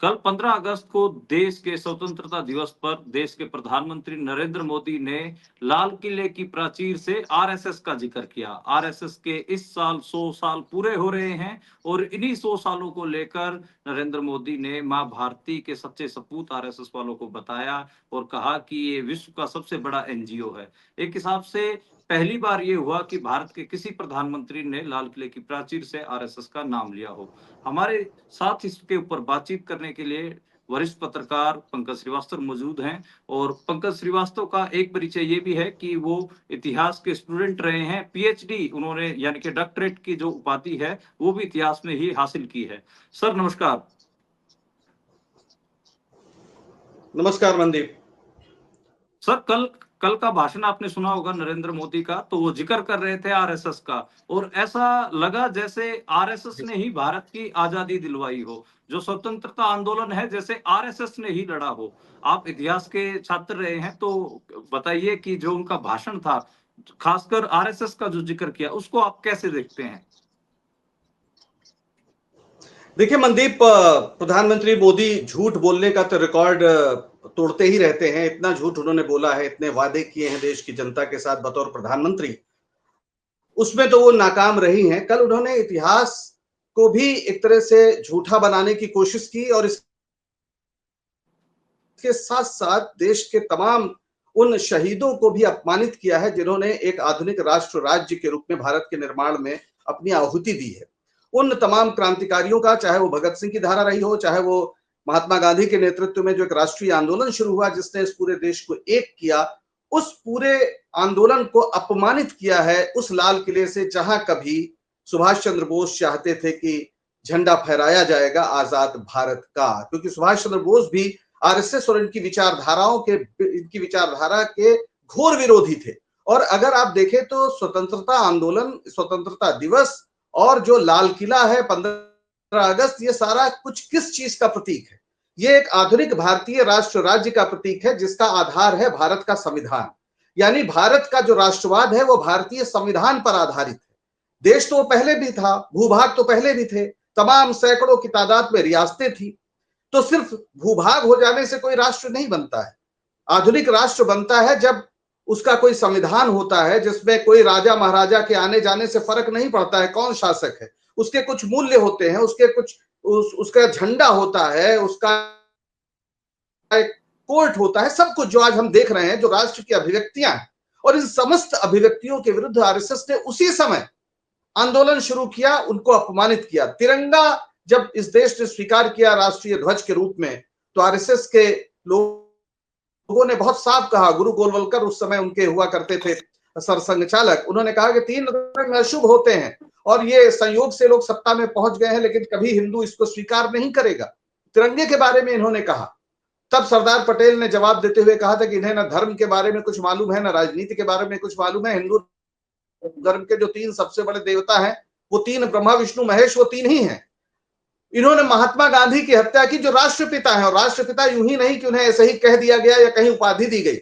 कल 15 अगस्त को देश के स्वतंत्रता दिवस पर देश के प्रधानमंत्री नरेंद्र मोदी ने लाल किले की प्राचीर से आरएसएस का जिक्र किया। आरएसएस के इस साल 100 साल पूरे हो रहे हैं और इन्हीं 100 सालों को लेकर नरेंद्र मोदी ने मां भारती के सच्चे सपूत आरएसएस वालों को बताया और कहा कि ये विश्व का सबसे बड़ा एनजीओ है। एक हिसाब से पहली बार ये हुआ कि भारत के किसी प्रधानमंत्री ने लाल किले की प्राचीर से आरएसएस का नाम लिया हो। हमारे साथ इसके ऊपर बातचीत करने के लिए वरिष्ठ पत्रकार पंकज श्रीवास्तव मौजूद हैं। और पंकज श्रीवास्तव का एक परिचय ये भी है कि वो इतिहास के स्टूडेंट रहे हैं। पीएचडी उन्होंने यानी कि डॉक्टरेट की जो उपाधि है वो भी इतिहास में ही हासिल की है। सर नमस्कार। नमस्कार मनदीप। सर कल कल का भाषण आपने सुना होगा नरेंद्र मोदी का, तो वो जिक्र कर रहे थे आरएसएस का और ऐसा लगा जैसे आरएसएस ने ही भारत की आजादी दिलवाई हो। जो स्वतंत्रता आंदोलन है जैसे आरएसएस ने ही लड़ा हो। आप इतिहास के छात्र रहे हैं तो बताइए कि जो उनका भाषण था, खासकर आरएसएस का जो जिक्र किया, उसको आप कैसे देखते हैं? देखिए मनदीप, प्रधानमंत्री मोदी झूठ बोलने का तो रिकॉर्ड तोड़ते ही रहते हैं। इतना झूठ उन्होंने बोला है, इतने वादे किए हैं देश की जनता के साथ बतौर प्रधानमंत्री, उसमें तो वो नाकाम रही हैं। कल उन्होंने इतिहास को भी एक तरह से झूठा बनाने की कोशिश की और इसके साथ साथ देश के तमाम उन शहीदों को भी अपमानित किया है जिन्होंने एक आधुनिक राष्ट्र राज्य के रूप में भारत के निर्माण में अपनी आहुति दी है। उन तमाम क्रांतिकारियों का, चाहे वो भगत सिंह की धारा रही हो, चाहे वो महात्मा गांधी के नेतृत्व में जो एक राष्ट्रीय आंदोलन शुरू हुआ जिसने इस पूरे देश को एक किया, उस पूरे आंदोलन को अपमानित किया है उस लाल किले से जहां कभी सुभाष चंद्र बोस चाहते थे कि झंडा फहराया जाएगा आजाद भारत का। क्योंकि सुभाष चंद्र बोस भी आरएसएस और इनकी विचारधारा के घोर विरोधी थे। और अगर आप देखें तो स्वतंत्रता आंदोलन, स्वतंत्रता दिवस और जो लाल किला है 15 अगस्त, ये सारा कुछ किस चीज का प्रतीक है? ये एक आधुनिक भारतीय राष्ट्र राज्य का प्रतीक है जिसका आधार है भारत का संविधान। यानी भारत का जो राष्ट्रवाद है वो भारतीय संविधान पर आधारित है। देश तो पहले भी था, भूभाग तो पहले भी थे, तमाम सैकड़ों की तादाद में रियासतें थी। तो सिर्फ भूभाग हो जाने से कोई राष्ट्र नहीं बनता है। आधुनिक राष्ट्र बनता है जब उसका कोई संविधान होता है जिसमें कोई राजा महाराजा के आने जाने से फर्क नहीं पड़ता है कौन शासक है। उसके कुछ मूल्य होते हैं, उसके कुछ उसका झंडा होता है, उसका एक कोर्ट होता है, सब कुछ जो आज हम देख रहे हैं, जो राष्ट्र की अभिव्यक्तियां हैं। और इन समस्त अभिव्यक्तियों के विरुद्ध आरएसएस ने उसी समय आंदोलन शुरू किया, उनको अपमानित किया। तिरंगा जब इस देश ने स्वीकार किया राष्ट्रीय ध्वज के रूप में, तो आरएसएस के लोगों ने बहुत साफ कहा, गुरु गोलवलकर उस समय उनके हुआ करते थे सरसंघ चालक, उन्होंने कहा कि 3 रंग अशुभ होते हैं और ये संयोग से लोग सत्ता में पहुंच गए हैं, लेकिन कभी हिंदू इसको स्वीकार नहीं करेगा। तिरंगे के बारे में इन्होंने कहा। तब सरदार पटेल ने जवाब देते हुए कहा था कि इन्हें ना धर्म के बारे में कुछ मालूम है, ना राजनीति के बारे में कुछ मालूम है। हिंदू धर्म के जो 3 सबसे बड़े देवता हैं वो 3 ब्रह्मा विष्णु महेश, वो 3 ही हैं। इन्होंने महात्मा गांधी की हत्या की जो राष्ट्रपिता है, और राष्ट्रपिता यूं ही नहीं कि उन्हें ऐसे ही कह दिया गया या कहीं उपाधि दी गई।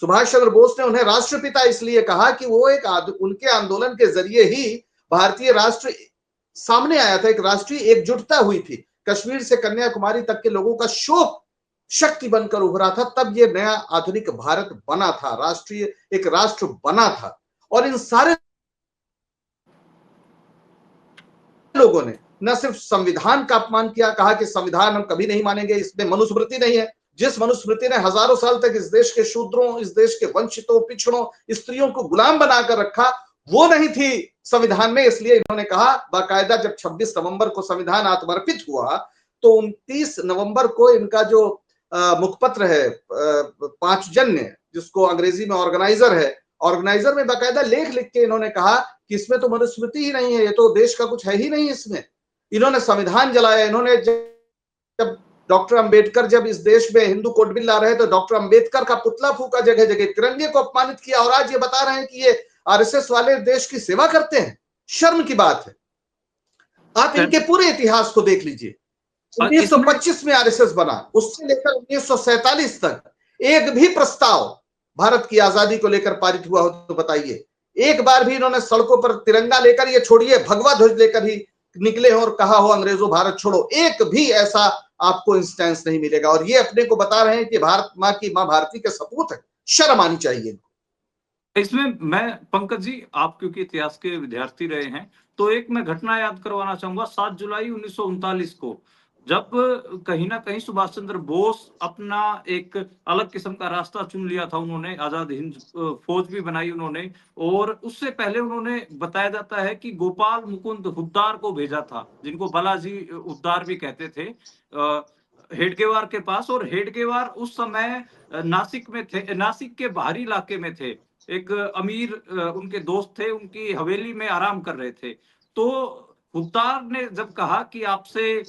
सुभाष चंद्र बोस ने उन्हें राष्ट्रपिता इसलिए कहा कि वो एक उनके आंदोलन के जरिए ही भारतीय राष्ट्र सामने आया था, एक राष्ट्रीय एकजुटता हुई थी। कश्मीर से कन्याकुमारी तक के लोगों का शोक शक्ति बनकर उभरा था, तब ये नया आधुनिक भारत बना था, राष्ट्रीय एक राष्ट्र बना था। और इन सारे लोगों ने न सिर्फ संविधान का अपमान किया, कहा कि संविधान हम कभी नहीं मानेंगे, इसमें मनुस्मृति नहीं है। जिस मनुस्मृति ने हजारों साल तक इस देश के शूद्रों, इस देश के वंचितों, पिछड़ों, स्त्रियों को गुलाम बनाकर रखा, वो नहीं थी संविधान में। इसलिए इन्होंने कहा, बाकायदा जब 26 नवंबर को संविधान आत्मर्पित हुआ तो 29 नवंबर को इनका जो मुखपत्र है 5 जन्य, जिसको अंग्रेजी में ऑर्गेनाइजर है, ऑर्गेनाइजर में बाकायदा लेख लिख के इन्होंने कहा कि इसमें तो मनुस्मृति ही नहीं है, ये तो देश का कुछ है ही नहीं इसमें। इन्होंने संविधान जलाया। इन्होंने जब डॉक्टर अंबेडकर जब इस देश में हिंदू कोड बिल ला रहे तो डॉक्टर अंबेडकर का पुतला फूका जगह जगह, तिरंगे को अपमानित किया, और आज ये बता रहे हैं कि ये आरएसएस वाले देश की सेवा करते हैं। शर्म की बात है। आप इनके पूरे इतिहास को देख लीजिए। 1925 में आरएसएस बना, उससे लेकर 1947 तक एक भी प्रस्ताव भारत की आजादी को लेकर पारित हुआ हो तो बताइए। एक बार भी इन्होंने सड़कों पर तिरंगा लेकर, ये छोड़िए भगवा ध्वज लेकर ही निकले हो और कहा हो अंग्रेजों भारत छोड़ो, एक भी ऐसा आपको इंस्टेंस नहीं मिलेगा। और ये अपने को बता रहे हैं कि भारत माँ की, माँ भारती के सपूत है, शर्म आनी चाहिए इनको। इसमें मैं पंकज जी, आप क्योंकि इतिहास के विद्यार्थी रहे हैं, तो एक मैं घटना याद करवाना चाहूंगा। 7 जुलाई 1939 को, जब कहीं ना कहीं सुभाष चंद्र बोस अपना एक अलग किस्म का रास्ता चुन लिया था, उन्होंने आजाद हिंद फौज भी बनाई उन्होंने, और उससे पहले उन्होंने, बताया जाता है कि गोपाल मुकुंद हुद्दार को भेजा था, जिनको बालाजी हुद्दार भी कहते थे, हेडगेवार के पास। और हेडगेवार उस समय नासिक में थे, नासिक के बाहरी इलाके में थे। एक अमीर उनके दोस्त थे, उनकी हवेली में आराम कर रहे थे। तो हुद्दार ने जब कहा कि आपसे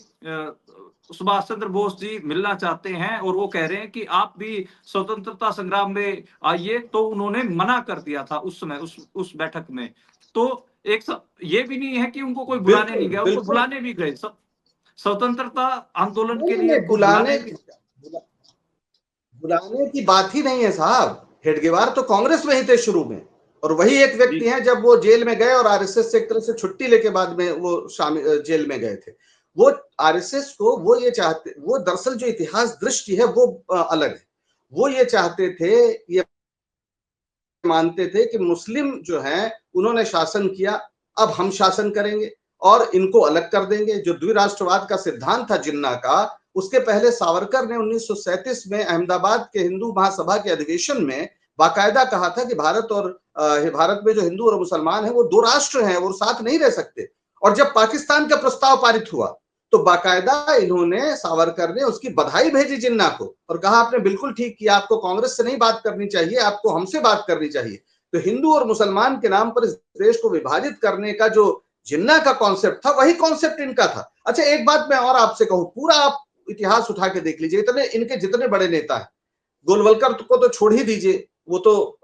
सुभाष चंद्र बोस जी मिलना चाहते हैं और वो कह रहे हैं कि आप भी स्वतंत्रता संग्राम में आइए, तो उन्होंने मना कर दिया था उस समय, उस बैठक में। तो ये भी नहीं है कि उनको कोई बुलाने नहीं बिल्कुल गया, उनको बिल्कुल। बुलाने भी गए, सब स्वतंत्रता आंदोलन नहीं के नहीं लिए नहीं, उनको बुलाने भी। बुलाने की बात ही नहीं है साहब। हेडगेवार तो कांग्रेस में ही थे शुरू में, और वही एक जी व्यक्ति हैं जब वो जेल में गए और आरएसएस से एक तरह से छुट्टी लेके बाद में वो शामिल जेल में गए थे। वो आरएसएस को वो ये चाहते, वो दरअसल जो इतिहास दृष्टि है वो अलग है। वो ये चाहते थे, ये मानते थे कि मुस्लिम जो हैं उन्होंने शासन किया, अब हम शासन करेंगे और इनको अलग कर देंगे। जो द्विराष्ट्रवाद का सिद्धांत था जिन्ना का, उसके पहले सावरकर ने 1937 में अहमदाबाद के हिंदू महासभा के अधिवेशन में बाकायदा कहा था कि भारत में जो हिंदू और मुसलमान है वो दो राष्ट्र हैं, वो साथ नहीं रह सकते। और जब पाकिस्तान का प्रस्ताव पारित हुआ तो बाकायदा इन्होंने, सावरकर ने उसकी बधाई भेजी जिन्ना को और कहा आपने बिल्कुल ठीक किया, आपको कांग्रेस से नहीं बात करनी चाहिए, आपको हमसे बात करनी चाहिए। तो हिंदू और मुसलमान के नाम पर इस देश को विभाजित करने का जो जिन्ना का कॉन्सेप्ट था, वही कॉन्सेप्ट इनका था। अच्छा, एक बात मैं और आपसे कहूं, पूरा आप इतिहास उठा के देख लीजिए, इतने इनके जितने बड़े नेता हैं, गोलवलकर को तो छोड़ ही दीजिए, वो तो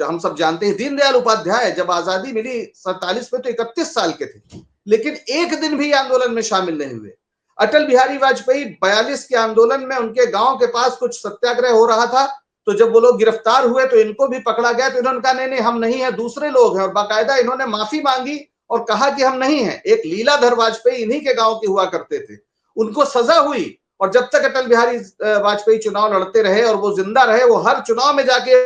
हम सब जानते हैं। दीनदयाल उपाध्याय जब आजादी मिली 47 में तो 31 साल के थे, लेकिन एक दिन भी आंदोलन में शामिल नहीं हुए। अटल बिहारी वाजपेयी 42 के आंदोलन में उनके गांव के पास कुछ सत्याग्रह हो रहा था, तो जब वो लोग गिरफ्तार हुए तो इनको भी पकड़ा गया, तो इन्होंने कहा नहीं नहीं हम नहीं है, दूसरे लोग हैं, और बाकायदा इन्होंने माफी मांगी और कहा कि हम नहीं है। एक लीलाधर वाजपेयी इन्हीं के गांव के हुआ करते थे, उनको सजा हुई, और जब तक अटल बिहारी वाजपेयी चुनाव लड़ते रहे और वो जिंदा रहे, वो हर चुनाव में जाके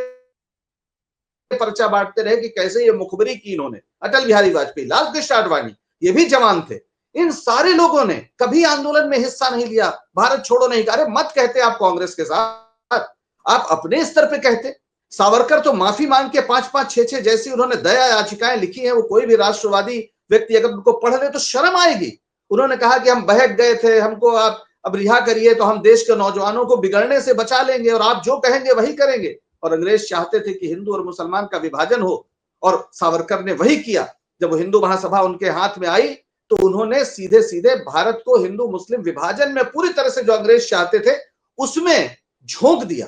पर्चा बांटते रहे कि कैसे ये मुखबरी की इन्होंने। अटल बिहारी वाजपेयी, लाल कृष्ण आडवाणी, ये भी जवान थे। इन सारे लोगों ने कभी आंदोलन में हिस्सा नहीं लिया, भारत छोड़ो नहीं। अरे मत कहते आप कांग्रेस के साथ, आप अपने स्तर पे कहते। सावरकर तो माफी मांग के 5-5, 6-6 जैसी उन्होंने दया याचिकाएं लिखी हैं, वो कोई भी राष्ट्रवादी व्यक्ति अगर उनको पढ़ ले तो शर्म आएगी। उन्होंने कहा कि हम बहक गए थे, हमको आप अब रिहा करिए तो हम देश के नौजवानों को बिगड़ने से बचा लेंगे और आप जो कहेंगे वही करेंगे। और अंग्रेज चाहते थे कि हिंदू और मुसलमान का विभाजन हो, और सावरकर ने वही किया। जब वो हिंदू महासभा उनके हाथ में आई तो उन्होंने सीधे सीधे भारत को हिंदू मुस्लिम विभाजन में पूरी तरह से जो अंग्रेज चाहते थे उसमें झोंक दिया।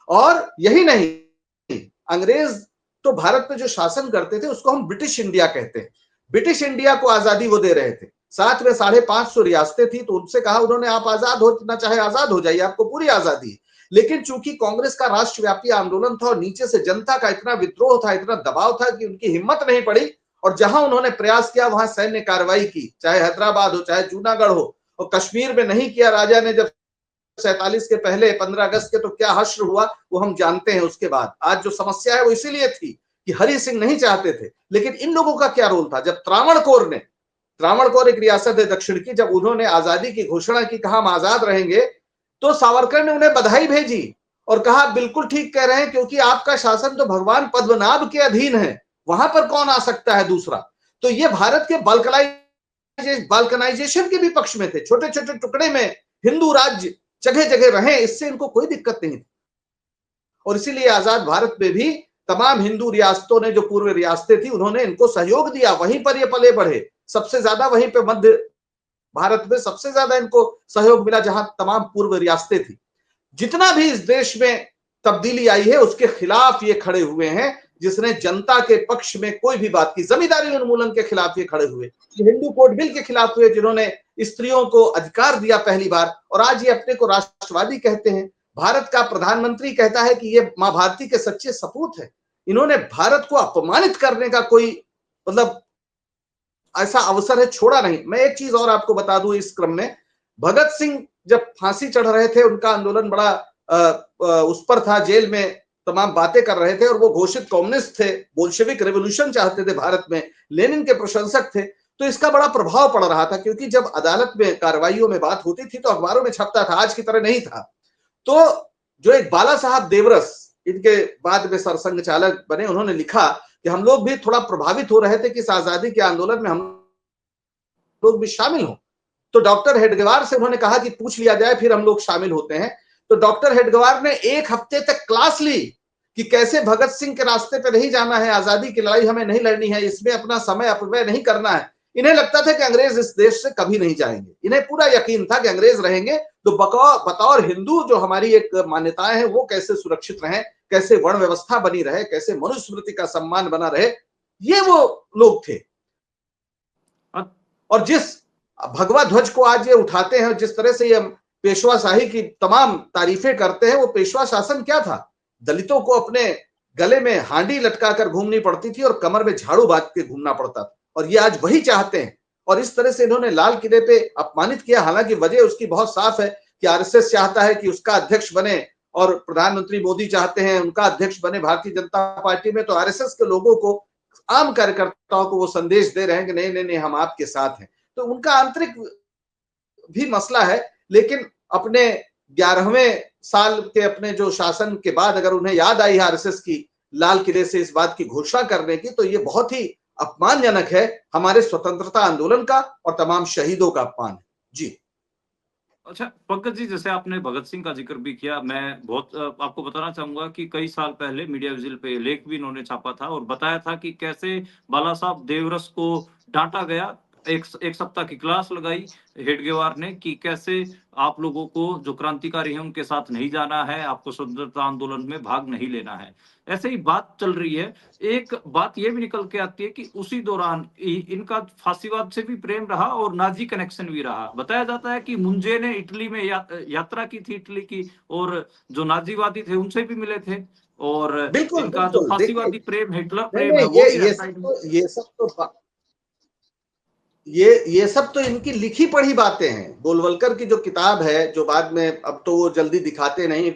और यही नहीं, अंग्रेज तो भारत पे जो शासन करते थे उसको हम ब्रिटिश इंडिया कहते हैं। ब्रिटिश इंडिया को आजादी वो दे रहे थे, साथ में 550 रियासतें थी, तो उनसे कहा उन्होंने आप आजाद होना चाहे आजाद हो जाइए, आपको पूरी आजादी है। लेकिन चूंकि कांग्रेस का राष्ट्रव्यापी आंदोलन था और नीचे से जनता का इतना विद्रोह था, इतना दबाव था कि उनकी हिम्मत नहीं पड़ी, और जहां उन्होंने प्रयास किया वहां सैन्य कार्रवाई की, चाहे हैदराबाद हो चाहे जूनागढ़ हो। और कश्मीर में नहीं किया राजा ने, जब 47 के पहले 15 अगस्त के तो क्या हश्र हुआ वो हम जानते हैं। उसके बाद आज जो समस्या है वो इसीलिए थी कि हरि सिंह नहीं चाहते थे। लेकिन इन लोगों का क्या रोल था, जब त्रावणकोर एक रियासत है दक्षिण की, जब उन्होंने आजादी की घोषणा की, कहा हम आजाद रहेंगे, तो सावरकर ने उन्हें बधाई भेजी और कहा बिल्कुल ठीक कह रहे हैं, क्योंकि आपका शासन तो भगवान पद्मनाभ के अधीन है, वहां पर कौन आ सकता है दूसरा। तो ये भारत के बाल्कनाइजेशन के भी पक्ष में थे, छोटे छोटे टुकड़े में हिंदू राज्य जगह जगह रहे, इससे इनको कोई दिक्कत नहीं थी। और इसीलिए आजाद भारत में भी तमाम हिंदू रियासतों ने, जो पूर्व रियासतें थी, उन्होंने इनको सहयोग दिया, वहीं पर ये पले बढ़े। सबसे ज्यादा वहीं पे मध्य भारत में सबसे ज्यादा इनको सहयोग मिला, जहां तमाम पूर्व रियासतें थी। जितना भी इस देश में तब्दीली आई है उसके खिलाफ ये खड़े हुए हैं, जिसने जनता के पक्ष में कोई भी बात की। जमींदारी उन्मूलन के खिलाफ ये खड़े हुए, हिंदू कोड बिल के खिलाफ हुए, जिन्होंने स्त्रियों को अधिकार दिया पहली बार, और आज ये अपने को राष्ट्रवादी कहते हैं। भारत का प्रधानमंत्री कहता है कि ये मां भारती के सच्चे सपूत है। इन्होंने भारत को अपमानित करने का कोई मतलब ऐसा अवसर है छोड़ा नहीं। मैं एक चीज और आपको बता दूं इस क्रम में, भगत सिंह जब फांसी चढ़ रहे थे उनका आंदोलन बड़ा उस पर था, जेल में तमाम बातें कर रहे थे और वो घोषित कम्युनिस्ट थे, बोल्शेविक रेवोल्यूशन चाहते थे भारत में, लेनिन के प्रशंसक थे। तो इसका बड़ा प्रभाव पड़ रहा था, क्योंकि जब अदालत में कार्रवाइयों में बात होती थी तो अखबारों में छपता था, आज की तरह नहीं था। तो जो एक बाला साहब देवरस, इनके बाद में सरसंघ चालक बने, उन्होंने लिखा कि हम लोग भी थोड़ा प्रभावित हो रहे थे कि इस आजादी के आंदोलन में हम लोग भी शामिल हों। तो डॉक्टर हेडगेवार से उन्होंने कहा कि पूछ लिया जाए, फिर हम लोग शामिल होते हैं। तो डॉक्टर हेडगेवार ने 1 हफ्ते तक क्लास ली कि कैसे भगत सिंह के रास्ते पे नहीं जाना है, आजादी की लड़ाई हमें नहीं लड़नी है, इसमें अपना समय अपव्यय नहीं करना है। इन्हें लगता था कि अंग्रेज इस देश से कभी नहीं जाएंगे, इन्हें पूरा यकीन था कि अंग्रेज रहेंगे तो बतौर हिंदू जो हमारी एक मान्यताएं हैं वो कैसे सुरक्षित रहें, कैसे वर्ण व्यवस्था बनी रहे, कैसे मनुस्मृति का सम्मान बना रहे, ये वो लोग थे। और जिस भगवा ध्वज को आज ये उठाते हैं, जिस तरह से ये पेशवा शाही की तमाम तारीफें करते हैं, वो पेशवा शासन क्या था? दलितों को अपने गले में हांडी लटकाकर घूमनी पड़ती थी और कमर में झाड़ू बांध के घूमना पड़ता था, और ये आज वही चाहते हैं। और इस तरह से इन्होंने लाल किले पे अपमानित किया। हालांकि वजह उसकी बहुत साफ है कि आरएसएस चाहता है कि उसका अध्यक्ष बने और प्रधानमंत्री मोदी चाहते हैं उनका अध्यक्ष बने भारतीय जनता पार्टी में। तो आरएसएस के लोगों को, आम कार्यकर्ताओं को वो संदेश दे रहे हैं कि नहीं नहीं नहीं, हम आपके साथ हैं। तो उनका आंतरिक भी मसला है, लेकिन अपने 11वें साल के अपने जो शासन के बाद अगर उन्हें याद आई आरएसएस की लाल किले से इस बात की घोषणा करने की, तो ये बहुत ही अपमानजनक है हमारे स्वतंत्रता आंदोलन का और तमाम शहीदों का अपमान है। जी। अच्छा पंकज जी, जैसे आपने भगत सिंह का जिक्र भी किया, मैं बहुत आपको बताना चाहूंगा कि कई साल पहले मीडिया विजिल पे लेख भी इन्होंने छापा था और बताया था कि कैसे बाला साहब देवरस को डांटा गया। एक सप्ताह की क्लास लगाई हेडगेवार ने कि कैसे आप लोगों को जो क्रांतिकारी हैं उनके साथ नहीं जाना है, आपको स्वतंत्रता आंदोलन में भाग नहीं लेना है। ऐसे ही बात चल रही है। एक बात ये भी निकल के आती है कि उसी दौरान इनका फांसीवाद से भी प्रेम रहा और नाजी कनेक्शन भी रहा। बताया जाता है कि मुंजे ने इटली में यात्रा की थी, इटली की, और जो नाजीवादी थे उनसे भी मिले थे, और बिल्कुल इनका जो बिल्कुल, देखिए, फांसीवादी प्रेम, हिटलर नहीं प्रेम है, नहीं, वो भी साइड में। ये सब तो इनकी लिखी पढ़ी बातें हैं। गोलवलकर की जो किताब है, जो बाद में, अब तो वो जल्दी दिखाते नहीं,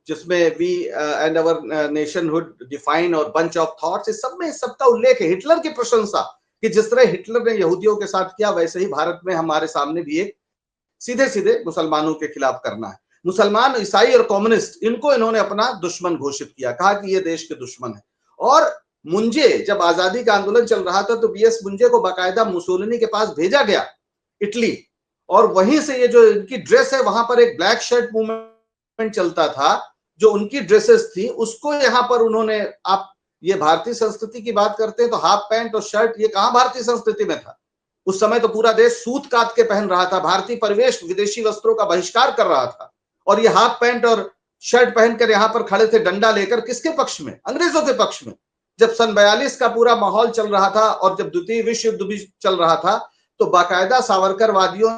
जिसमें we and our nationhood define और बंच ऑफ थॉट्स, इस सब में इस सब का उल्लेख है, हिटलर की प्रशंसा कि जिस तरह हिटलर ने यहूदियों के साथ किया वैसे ही भारत में हमारे सामने भी एक सीधे सीधे मुसलमानों के खिलाफ करना है। मुसलमान, ईसाई और कम्युनिस्ट, इनको इन्होंने अपना दुश्मन घोषित किया, कहा कि ये देश के दुश्मन है। और मुंजे, जब आजादी का आंदोलन चल रहा था तो बीएस मुंजे को बाकायदा मुसोलिनी के पास भेजा गया, इटली, और वहीं से ये जो इनकी ड्रेस है, वहां पर एक ब्लैक शर्ट मूवमेंट चलता था, जो उनकी ड्रेसेस थी उसको यहाँ पर उन्होंने, आप ये भारतीय संस्कृति की बात करते हैं तो हाफ पैंट और शर्ट, ये कहां भारतीय संस्कृति में था? उस समय तो पूरा देश सूत काट के पहन रहा था, भारतीय परिवेश विदेशी वस्त्रों का बहिष्कार कर रहा था, और ये हाफ पैंट और शर्ट पहनकर यहाँ पर खड़े थे, डंडा लेकर, किसके पक्ष में? अंग्रेजों के पक्ष में। जब सन 42 का पूरा माहौल चल रहा था और जब द्वितीय विश्व युद्ध भी चल रहा था, तो बाकायदा सावरकर वादियों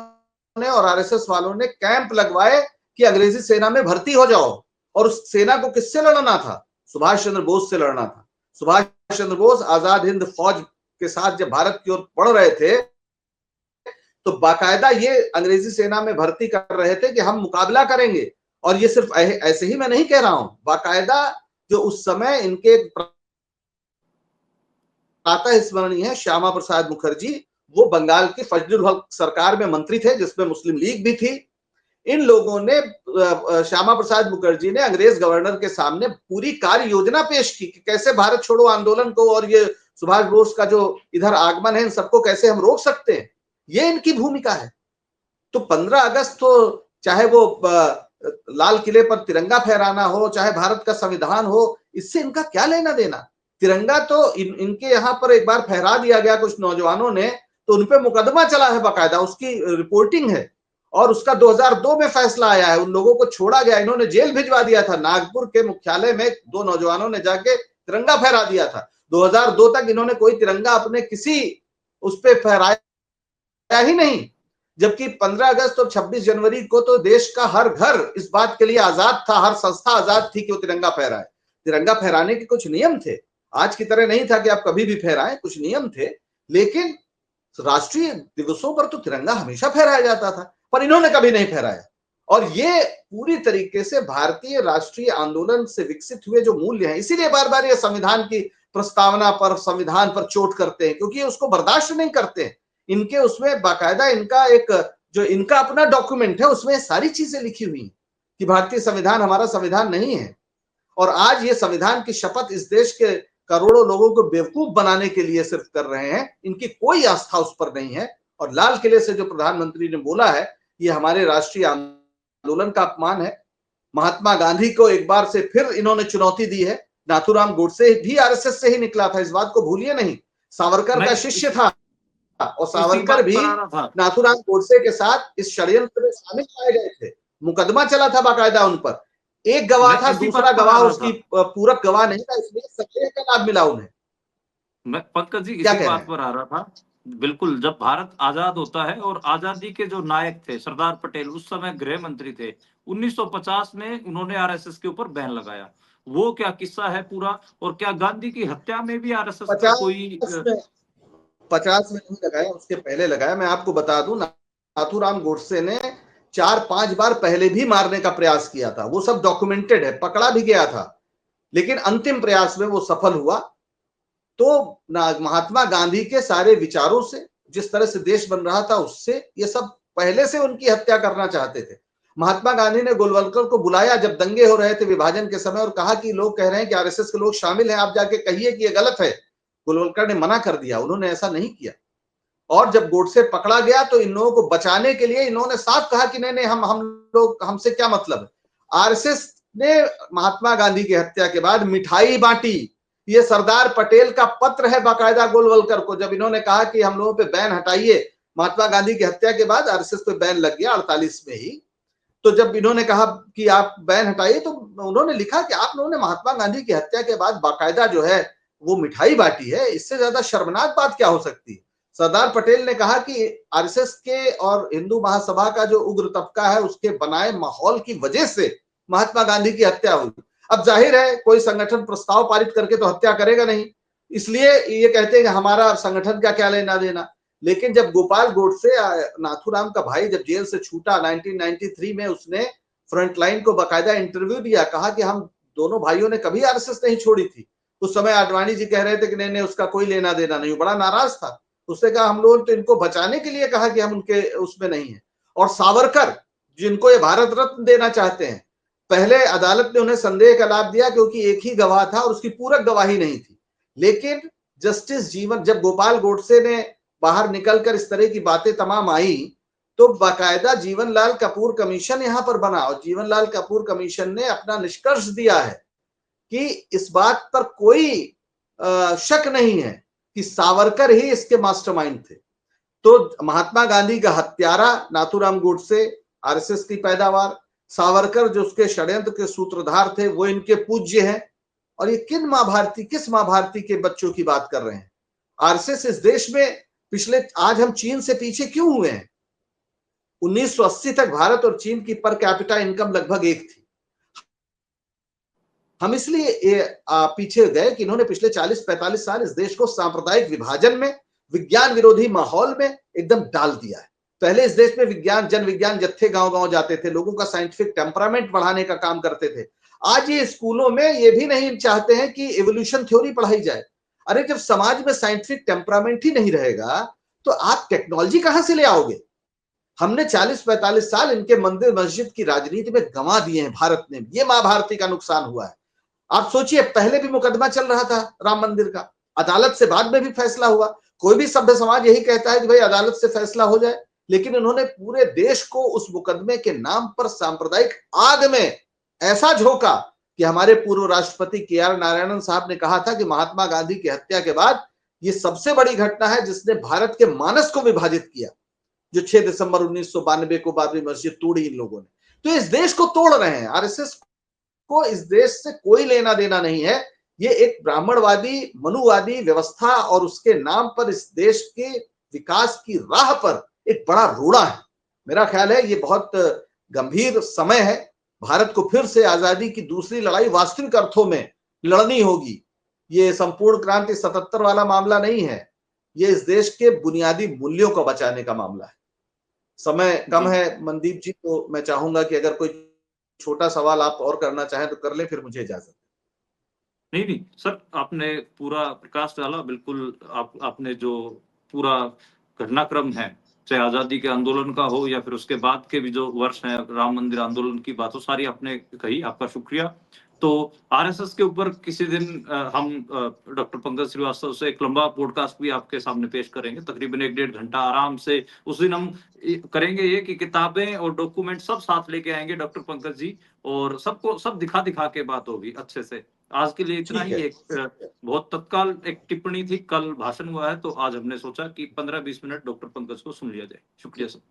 ने और आरएसएस वालों ने कैंप लगवाए कि अंग्रेजी सेना में भर्ती हो जाओ। और उस सेना को किससे लड़ना था? सुभाष चंद्र बोस से लड़ना था। सुभाष चंद्र बोस आजाद हिंद फौज के साथ जब भारत की ओर बढ़ रहे थे, तो बाकायदा ये अंग्रेजी सेना में भर्ती कर रहे थे कि हम मुकाबला करेंगे। और ये सिर्फ ऐसे ही मैं नहीं कह रहा हूं, बाकायदा जो उस समय इनके प्रातः स्मरणीय है, श्यामा प्रसाद मुखर्जी, वो बंगाल की फजलुल हक सरकार में मंत्री थे जिसमें मुस्लिम लीग भी थी। इन लोगों ने, श्यामा प्रसाद मुखर्जी ने अंग्रेज गवर्नर के सामने पूरी कार्य योजना पेश की कि कैसे भारत छोड़ो आंदोलन को और ये सुभाष बोस का जो इधर आगमन है, इन सबको कैसे हम रोक सकते हैं। ये इनकी भूमिका है। तो 15 अगस्त तो चाहे वो लाल किले पर तिरंगा फहराना हो, चाहे भारत का संविधान हो, इससे इनका क्या लेना देना? तिरंगा तो इनके यहाँ पर एक बार फहरा दिया गया कुछ नौजवानों ने, तो उनपे मुकदमा चला है, बाकायदा उसकी रिपोर्टिंग है, और उसका 2002 में फैसला आया है, उन लोगों को छोड़ा गया, इन्होंने जेल भिजवा दिया था। नागपुर के मुख्यालय में 2 नौजवानों ने जाके तिरंगा फहरा दिया था। 2002 तक इन्होंने कोई तिरंगा अपने किसी उस पर फहराया ही नहीं। जबकि 15 अगस्त और 26 जनवरी को तो देश का हर घर इस बात के लिए आजाद था, हर संस्था आजाद थी कि वो तिरंगा फहराए। तिरंगा फहराने के कुछ नियम थे, आज की तरह नहीं था कि आप कभी भी फहराएं, कुछ नियम थे। लेकिन राष्ट्रीय दिवसों पर तो तिरंगा हमेशा फहराया जाता था, पर इन्होंने कभी नहीं फहराया। और ये पूरी तरीके से भारतीय राष्ट्रीय आंदोलन से विकसित हुए जो मूल्य हैं, इसीलिए बार बार ये संविधान की प्रस्तावना पर, संविधान पर चोट करते हैं, क्योंकि ये उसको बर्दाश्त नहीं करते हैं। इनके उसमें बाकायदा इनका एक जो इनका अपना डॉक्यूमेंट है उसमें सारी चीजें लिखी हुई हैं कि भारतीय संविधान हमारा संविधान नहीं है। और आज ये संविधान की शपथ इस देश के करोड़ों लोगों को बेवकूफ बनाने के लिए सिर्फ कर रहे हैं, इनकी कोई आस्था उस पर नहीं है। और लाल किले से जो प्रधानमंत्री ने बोला है, ये हमारे राष्ट्रीय आंदोलन का अपमान है। महात्मा गांधी को एक बार से फिर इन्होंने चुनौती दी है। नाथूराम गोडसे भी आरएसएस से ही निकला था, इस बात को भूलिए नहीं। सावरकर मैं का शिष्य था और इसी सावरकर बात भी पर आ रहा था। नाथूराम गोडसे के साथ इस षड्यंत्र में शामिल पाए गए थे। मुकदमा चला था बाकायदा उन पर। एक गवाह मैं था, इसी दूसरा बात पर आ गवाह रहा उसकी था। पूरक गवाह नहीं था, इसलिए संदेह का लाभ मिला उन्हें। मैं पंकज जी क्या इसी कह रहे बात हैं? पर आ रहा था। बिल्कुल, जब भारत आजाद होता है और आजादी के जो नायक थे सरदार पटेल उस समय गृह मंत्री थे, 1950 में उन्होंने आरएसएस के ऊपर बैन लगाया। वो क्या किस्सा है पूरा, और क्या गांधी की हत्या में भी आरएसएस का कोई 50 में 50 में नहीं लगाया, उसके पहले लगाया। मैं आपको बता दूं, नाथूराम गोडसे ने 4-5 बार पहले भी मारने का प्रयास किया था, वो सब डॉक्यूमेंटेड है, पकड़ा भी गया था, लेकिन अंतिम प्रयास में वो सफल हुआ। तो महात्मा गांधी के सारे विचारों से, जिस तरह से देश बन रहा था उससे, ये सब पहले से उनकी हत्या करना चाहते थे। महात्मा गांधी ने गोलवलकर को बुलाया जब दंगे हो रहे थे विभाजन के समय, और कहा कि लोग कह रहे हैं कि आरएसएस के लोग शामिल हैं, आप जाके कहिए कि ये गलत है। गोलवलकर ने मना कर दिया, उन्होंने ऐसा नहीं किया। और जब गोडसे पकड़ा गया तो इन लोगों को बचाने के लिए इन्होंने साफ कहा कि नहीं नहीं, हम लोग, हमसे क्या मतलब है। आरएसएस ने महात्मा गांधी की हत्या के बाद मिठाई बांटी। ये सरदार पटेल का पत्र है बाकायदा गोलवलकर को, जब इन्होंने कहा कि हम लोगों पे बैन हटाइए। महात्मा गांधी की हत्या के बाद आरएसएस पे बैन लग गया 48 में ही। तो जब इन्होंने कहा कि आप बैन हटाइए, तो उन्होंने लिखा कि आप लोगों ने महात्मा गांधी की हत्या के बाद बाकायदा जो है वो मिठाई बांटी है, इससे ज्यादा शर्मनाक बात क्या हो सकती है। सरदार पटेल ने कहा कि आरएसएस के और हिंदू महासभा का जो उग्र तबका है उसके बनाए माहौल की वजह से महात्मा गांधी की हत्या हुई। अब जाहिर है कोई संगठन प्रस्ताव पारित करके तो हत्या करेगा नहीं, इसलिए ये कहते हैं कि हमारा संगठन का क्या लेना देना। लेकिन जब गोपाल गोडसे, नाथूराम का भाई, जब जेल से छूटा 1993 में, उसने फ्रंटलाइन को बकायदा इंटरव्यू दिया, कहा कि हम दोनों भाइयों ने कभी आरएसएस नहीं छोड़ी थी। उस समय आडवाणी जी कह रहे थे कि नहीं नहीं उसका कोई लेना देना नहीं, बड़ा नाराज था। उसने कहा हम लोगों ने तो इनको बचाने के लिए कहा कि हम उनके उसमें नहीं है। और सावरकर, जिनको ये भारत रत्न देना चाहते हैं, पहले अदालत ने उन्हें संदेह का लाभ दिया क्योंकि एक ही गवाह था और उसकी पूरक गवाही नहीं थी। लेकिन जस्टिस जीवन, जब गोपाल गोडसे ने बाहर निकलकर इस तरह की बातें तमाम आई, तो बाकायदा जीवनलाल कपूर कमीशन यहां पर बना, और जीवनलाल कपूर कमीशन ने अपना निष्कर्ष दिया है कि इस बात पर कोई शक नहीं है कि सावरकर ही इसके मास्टरमाइंड थे। तो महात्मा गांधी का हत्यारा नाथूराम गोडसे आरएसएस की पैदावार, सावरकर जो उसके षड्यंत्र के सूत्रधार थे वो इनके पूज्य हैं। और ये किस माँ भारती के बच्चों की बात कर रहे हैं। आरएसएस इस देश में पिछले, आज हम चीन से पीछे क्यों हुए हैं। 1980 तक भारत और चीन की पर कैपिटा इनकम लगभग एक थी। हम इसलिए पीछे गए कि इन्होंने पिछले 40-45 साल इस देश को सांप्रदायिक विभाजन में, विज्ञान विरोधी माहौल में एकदम डाल दिया है। पहले इस देश में विज्ञान, जन विज्ञान जत्थे गांव-गांव जाते थे, लोगों का साइंटिफिक टेम्परामेंट बढ़ाने का काम करते थे। आज ये स्कूलों में ये भी नहीं चाहते हैं कि इवोल्यूशन थ्योरी पढ़ाई जाए। अरे जब समाज में साइंटिफिक टेम्परामेंट ही नहीं रहेगा तो आप टेक्नोलॉजी कहां से ले आओगे। हमने 40-45 साल इनके मंदिर मस्जिद की राजनीति में गंवा दिए हैं भारत ने, ये मां भारती का नुकसान हुआ है। आप सोचिए, पहले भी मुकदमा चल रहा था राम मंदिर का, अदालत से बाद में भी फैसला हुआ। कोई भी सभ्य समाज यही कहता है कि भाई अदालत से फैसला हो जाए, लेकिन उन्होंने पूरे देश को उस मुकदमे के नाम पर सांप्रदायिक आग में ऐसा झोंका कि हमारे पूर्व राष्ट्रपति के.आर. नारायणन साहब ने कहा था कि महात्मा गांधी की हत्या के बाद ये सबसे बड़ी घटना है जिसने भारत के मानस को विभाजित किया, जो 6 दिसंबर 1992 को बाबरी मस्जिद तोड़ी इन लोगों ने। तो इस देश को तोड़ रहे हैं। आरएसएस को इस देश से कोई लेना देना नहीं है। ये एक ब्राह्मणवादी, मनुवादी व्यवस्था और उसके नाम पर इस देश के विकास की राह पर एक बड़ा रोड़ा है। मेरा ख्याल है ये बहुत गंभीर समय है। भारत को फिर से आजादी की दूसरी लड़ाई वास्तविक अर्थों में लड़नी होगी। ये संपूर्ण क्रांति 77 वाला मामला नहीं है, ये इस देश के बुनियादी मूल्यों को बचाने का मामला है। समय कम जी। है मनदीप जी, तो मैं चाहूंगा कि अगर कोई छोटा सवाल आप और करना चाहें तो कर ले, फिर मुझे इजाजत। नहीं, नहीं सर, आपने पूरा प्रकाश डाला बिल्कुल। आपने जो पूरा घटनाक्रम है, चाहे आज़ादी के आंदोलन का हो या फिर उसके बाद के भी जो वर्ष हैं, राम मंदिर आंदोलन की बात, वो सारी आपने कही, आपका शुक्रिया। तो आरएसएस के ऊपर किसी दिन हम डॉक्टर पंकज श्रीवास्तव से एक लंबा पॉडकास्ट भी आपके सामने पेश करेंगे, तकरीबन 1 डेढ़ घंटा आराम से। उस दिन हम करेंगे ये कि किताबें और डॉक्यूमेंट सब साथ लेके आएंगे डॉक्टर पंकज जी, और सबको सब दिखा दिखा के बात होगी अच्छे से। आज के लिए इतना ठीक ही। है। एक बहुत तत्काल एक टिप्पणी थी, कल भाषण हुआ है, तो आज हमने सोचा कि 15-20 मिनट डॉक्टर पंकज को सुन लिया जाए। शुक्रिया सर।